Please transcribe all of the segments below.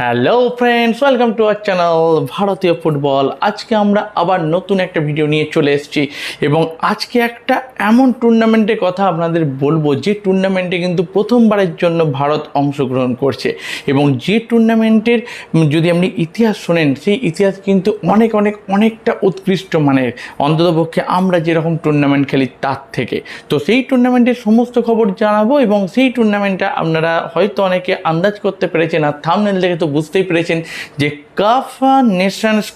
Hello friends, welcome to our channel ভারতীয় football. আজকে আমরা আবার নতুন একটা ভিডিও নিয়ে চলে এসেছি এবং আজকে একটা এমন টুর্নামেন্টের কথা আপনাদের বলবো যে টুর্নামেন্টে কিন্তু প্রথমবারের জন্য ভারত অংশগ্রহণ করছে এবং যে টুর্নামেন্টের যদি আপনি ইতিহাস শোনেন সেই ইতিহাস কিন্তু অনেকটা উৎকৃষ্ট মানের, অন্ততপক্ষে আমরা যেরকম টুর্নামেন্ট খেলি তার থেকে। তো সেই টুর্নামেন্টের সমস্ত খবর জানাবো এবং সেই টুর্নামেন্টটা আপনারা হয়তো অনেকে আন্দাজ করতে পেরেছেন আর থাম্বনেল দেখে তো বুঝতেই পেরেছেন যে কাফা নেশনস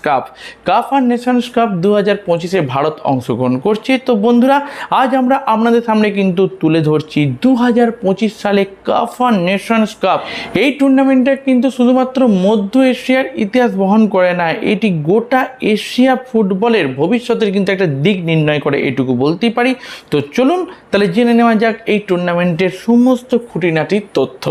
কাপ 2025-এ ভারত অংশগ্রহণ করছে। তো বন্ধুরা, আজ আমরা আপনাদের সামনে কিন্তু তুলে ধরছি 2025 সালে কাফা নেশনস কাপ। এই টুর্নামেন্টটা কিন্তু শুধুমাত্র মধ্য এশিয়ার ইতিহাস বহন করে না, এটি গোটা এশিয়া ফুটবলের ভবিষ্যতের কিন্তু একটা দিক নির্ণয় করে, এটুকু বলতেই পারি। তো চলুন তাহলে জেনে নেওয়া যাক এই টুর্নামেন্টের সমস্ত খুঁটিনাটির তথ্য।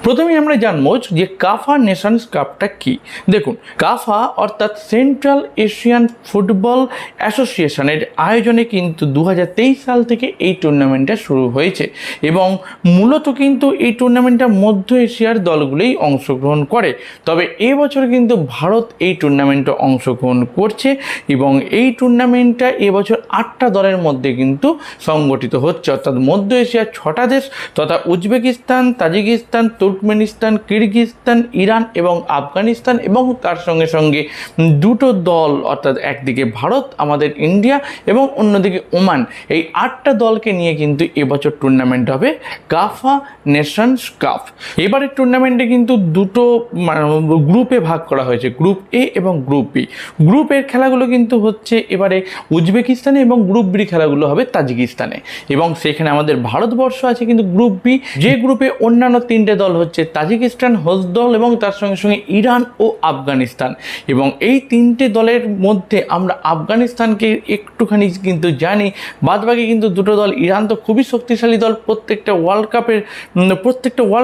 প্রথমেই আমরা জানবো যে কাফা নেশনস কাপটা কি। দেখুন, কাফা অর্থাৎ সেন্ট্রাল এশিয়ান ফুটবল অ্যাসোসিয়েশনের আয়োজনে কিন্তু 2023 সাল থেকে এই টুর্নামেন্টটা শুরু হয়েছে এবং মূলত কিন্তু এই টুর্নামেন্টটা মধ্য এশিয়ার দলগুলোই অংশগ্রহণ করে। তবে এবছর কিন্তু ভারত এই টুর্নামেন্টে অংশগ্রহণ করছে এবং এই টুর্নামেন্টটা এবছর 8টা দলের মধ্যে কিন্তু সংগঠিত হচ্ছে, অর্থাৎ মধ্য এশিয়ার 6টা দেশ তথা Uzbekistan, Tajikistan, Turkmenistan, Kyrgyzstan, Iran এবং আফগানিস্তান এবং তার সঙ্গে সঙ্গে দুটো দল, অর্থাৎ একদিকে ভারত আমাদের ইন্ডিয়া এবং অন্যদিকে ওমান, এই 8টা দলকে নিয়ে কিন্তু এবছর টুর্নামেন্ট হবে কাফা নেশনস কাপ। এবারের টুর্নামেন্টে কিন্তু দুটো গ্রুপে ভাগ করা হয়েছে, গ্রুপ এ এবং গ্রুপ বি। গ্রুপের খেলাগুলো কিন্তু হচ্ছে এবারে উজবেকিস্তানে এবং গ্রুপ বির খেলাগুলো হবে তাজিকিস্তানে এবং সেখানে আমাদের ভারতবর্ষ আছে কিন্তু গ্রুপ বি, যে গ্রুপে অন্যান্য 3টে দল হচ্ছে তাজিকিস্তান হোস্ট দল এবং তার সঙ্গে সঙ্গে ইরান ও আফগানিস্তান। এবং এই 3টে দলের মধ্যে আমরা আফগানিস্তানকে একটুখানি কিন্তু জানি, বাদবাকি কিন্তু দুটো দল, ইরান তো খুবই শক্তিশালী দল, প্রত্যেকটা ওয়ার্ল্ড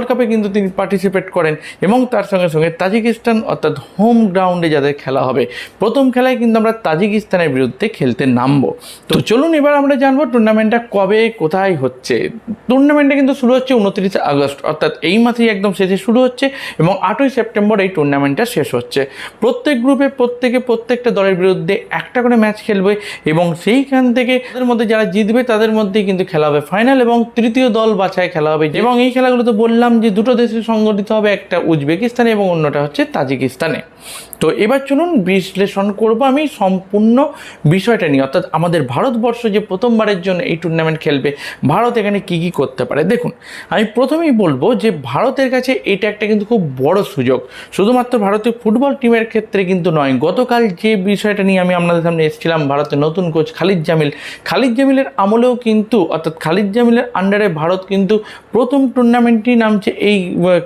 কাপে কিন্তু তিনি পার্টিসিপেট করেন এবং তার সঙ্গে সঙ্গে তাজিকিস্তান অর্থাৎ হোম গ্রাউন্ডে যাদের খেলা হবে, প্রথম খেলায় কিন্তু আমরা তাজিকিস্তানের বিরুদ্ধে খেলতে নামবো। তো চলুন এবার আমরা জানবো টুর্নামেন্টটা কবে কোথায় হচ্ছে। টুর্নামেন্টটা কিন্তু শুরু হচ্ছে 29 আগস্ট, অর্থাৎ এই মাসেই একদম শেষে শুরু হচ্ছে এবং 8ই সেপ্টেম্বর এই টুর্নামেন্টটা শেষ হচ্ছে। প্রত্যেক গ্রুপে প্রত্যেকটা দলের বিরুদ্ধে একটা করে ম্যাচ খেলবে এবং সেইখান থেকে তাদের মধ্যে যারা জিতবে তাদের মধ্যেই কিন্তু খেলা হবে ফাইনাল এবং তৃতীয় দল বাছাই খেলা হবে। এবং এই খেলাগুলো তো বললাম যে দুটো দেশে সংগঠিত হবে, একটা উজবেকিস্তানে এবং অন্যটা হচ্ছে তাজিকিস্তানে। তো এবার চলুন বিশ্লেষণ করব আমি সম্পূর্ণ বিষয়টা নিয়ে, অর্থাৎ আমাদের ভারতবর্ষ যে প্রথমবারের জন্য এই টুর্নামেন্ট খেলবে, ভারত এখানে কী কী করতে পারে। দেখুন, আমি প্রথমেই বলবো যে ভারতের কাছে এটা একটা কিন্তু খুব বড় সুযোগ, শুধুমাত্র ভারতীয় ফুটবল টিমের ক্ষেত্রে কিন্তু নয়। গতকাল যে বিষয়টা নিয়ে আমি আপনাদের সামনে এসেছিলাম, ভারতের নতুন কোচ খালিদ জামিলের আমলেও কিন্তু, অর্থাৎ খালিদ জামিলের আন্ডারে ভারত কিন্তু প্রথম টুর্নামেন্টটি নামছে এই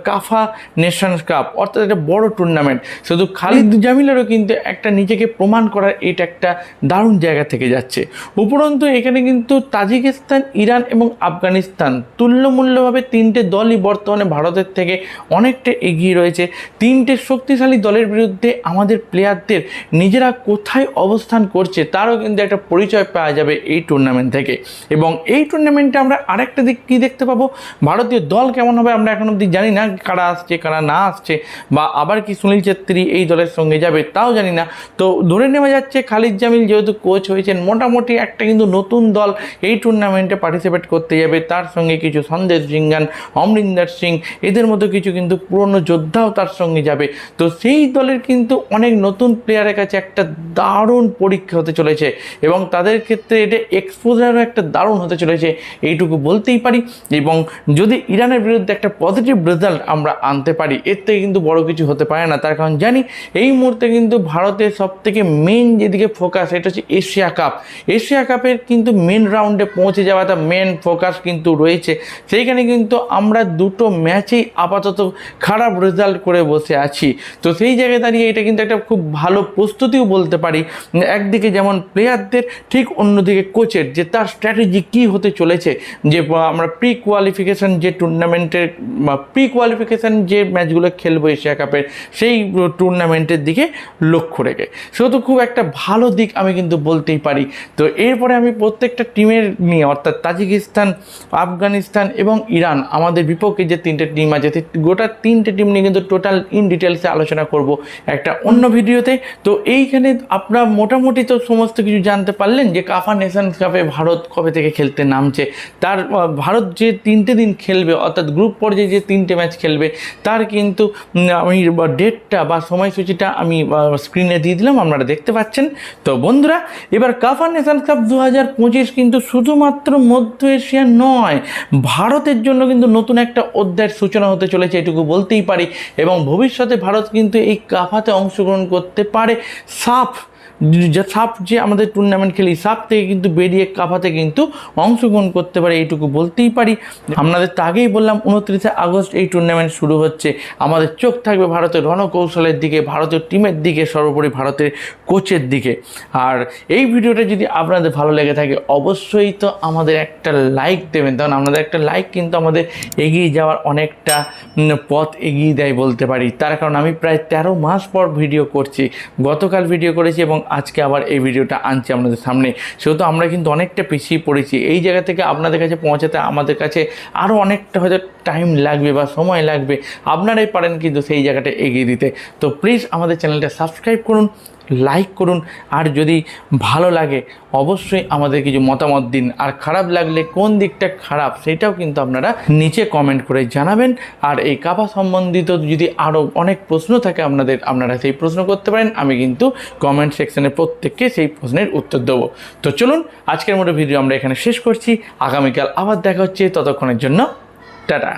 কাফা নেশনস কাপ, অর্থাৎ একটা বড় টুর্নামেন্ট। শুধু খালিদ জামিলেরও কিন্তু একটা নিজেকে প্রমাণ করার এটা একটা দারুণ জায়গা থেকে যাচ্ছে। উপরন্তু এখানে কিন্তু তাজিকিস্তান, ইরান এবং আফগানিস্তান তুল্যমূল্যভাবে 3টে দলই বর্তমানে ভারতের থেকে অনেকটা এগিয়ে রয়েছে। 3টে শক্তিশালী দলের বিরুদ্ধে আমাদের প্লেয়ারদের নিজেরা কোথায় অবস্থান করছে তারও কিন্তু একটা পরিচয় পাওয়া যাবে এই টুর্নামেন্ট থেকে। এবং এই টুর্নামেন্টে আমরা আরেকটা দিক কী দেখতে পাবো, ভারতীয় দল কেমন হবে আমরা এখন অবধি জানি না, কারা আসছে কারা না আসছে, বা আবার কি সুনীল ছেত্রী এই দলের সঙ্গে যাবে তাও জানি না। তো ধরে নেওয়া যাচ্ছে খালিদ জামিল যেহেতু কোচ হয়েছেন, মোটামুটি একটা কিন্তু নতুন দল এই টুর্নামেন্টে পার্টিসিপেট করতে যাবে। তার সঙ্গে কিছু সন্দেশ জিঙ্গান, অমরিন্দর সিং, এদের মতো কিছু কিন্তু পুরনো যোদ্ধাও তার সঙ্গে যাবে। তো সেই দলের কিন্তু অনেক নতুন প্লেয়ারের কাছে একটা দারুণ পরীক্ষা হতে চলেছে এবং তাদের ক্ষেত্রে এটা এক্সপোজারও একটা দারুণ হতে চলেছে, এইটুকু বলতেই পারি। এবং যদি ইরানের বিরুদ্ধে একটা পজিটিভ রেজাল্ট আমরা আনতে পারি, এর থেকে কিন্তু বড় কিছু হতে পারে না। তার কারণ জানি এই মুহূর্তে কিন্তু ভারতের সবথেকে মেন যেদিকে ফোকাস এটা হচ্ছে এশিয়া কাপের কিন্তু মেন রাউন্ডে পৌঁছে যাওয়াটা মেন ফোকাস কিন্তু রয়েছে। সেইখানে কিন্তু আমরা দুটো ম্যাচেই আপাতত খারাপ রেজাল্ট করে বসে আছি। তো সেই জায়গায় দাঁড়িয়ে এটা কিন্তু একটা খুব ভালো প্রস্তুতিও বলতে পারি, একদিকে যেমন প্লেয়ারদের, ঠিক অন্যদিকে কোচের, যে তার স্ট্র্যাটেজি কী হতে চলেছে। যে আমরা প্রি কোয়ালিফিকেশান যে ম্যাচগুলো খেলবো এশিয়া কাপের, সেই টুর্নামেন্টে রেজাল্টের দিকে লক্ষ্য রেখে, সেহেতু খুব একটা ভালো দিক আমি কিন্তু বলতেই পারি। তো এরপরে আমি প্রত্যেকটা টিমের নিয়ে, অর্থাৎ তাজিকিস্তান, আফগানিস্তান এবং ইরান, আমাদের বিপক্ষে যে 3টে টিম আছে, গোটা 3টে টিম নিয়ে কিন্তু টোটাল ইন ডিটেলসে আলোচনা করব একটা অন্য ভিডিওতে। তো এইখানে আপনারা মোটামুটি তো সমস্ত কিছু জানতে পারলেন যে কাফা নেশনস কাপে ভারত কবে থেকে খেলতে নামছে, তার ভারত যে 3টে দিন খেলবে, অর্থাৎ গ্রুপ পর্যায়ে যে 3টে ম্যাচ খেলবে, তার কিন্তু আমি ডেটটা বা সময়সূচিটা আমি স্ক্রিনে দিয়ে দিলাম, আপনারা দেখতে পাচ্ছেন। তো বন্ধুরা, এবার কাফা নেশনস কাপ 2025 কিন্তু শুধুমাত্র মধ্য এশিয়া নয়, ভারতের জন্য কিন্তু নতুন একটা অধ্যায়ের সূচনা হতে চলেছে, এটুকু বলতেই পারি। এবং ভবিষ্যতে ভারত কিন্তু এই কাফাতে অংশগ্রহণ করতে পারে। সাফ যে আমাদের টুর্নামেন্ট খেলি, সাফ থেকে কিন্তু বেরিয়ে কাফাতে কিন্তু অংশগ্রহণ করতে পারে, এইটুকু বলতেই পারি। আপনাদের তো আগেই বললাম 29 আগস্ট এই টুর্নামেন্ট শুরু হচ্ছে। আমাদের চোখ থাকবে ভারতের রণকৌশলের দিকে, ভারতীয় টিমের দিকে, সর্বোপরি ভারতের কোচের দিকে। আর এই ভিডিওটা যদি আপনাদের ভালো লেগে থাকে, অবশ্যই তো আমাদের একটা লাইক দেবেন, কারণ আপনাদের একটা লাইক কিন্তু আমাদের এগিয়ে যাওয়ার অনেকটা পথ এগিয়ে দেয় বলতে পারি। তার কারণ আমি প্রায় 13 মাস পর ভিডিও করছি, গতকাল ভিডিও করেছি এবং আজকে আবার এই ভিডিওটা আনছি আপনাদের সামনে, সেহেতু আমরা কিন্তু অনেকটা পিছিয়ে পড়েছি। এই জায়গা থেকে আপনাদের কাছে পৌঁছাতে আমাদের কাছে আরও অনেকটা হয়তো টাইম লাগবে বা সময় লাগবে, আপনারাই পারেন কিন্তু সেই জায়গাটা এগিয়ে দিতে। তো প্লিজ আমাদের চ্যানেলটা সাবস্ক্রাইব করুন, লাইক করুন, আর যদি ভালো লাগে অবশ্যই আমাদের কিছু মতামত দিন। আর খারাপ লাগলে কোন দিকটা খারাপ সেটাও কিন্তু আপনারা নিচে কমেন্ট করে জানাবেন। আর এই কাফা সম্বন্ধিত যদি আরও অনেক প্রশ্ন থাকে আপনারা সেই প্রশ্ন করতে পারেন, আমি কিন্তু কমেন্ট সেকশনে প্রত্যেককে সেই প্রশ্নের উত্তর দেবো। তো চলুন, আজকের মতো ভিডিও আমরা এখানে শেষ করছি, আগামীকাল আবার দেখা হচ্ছে, ততক্ষণের জন্য টাটা।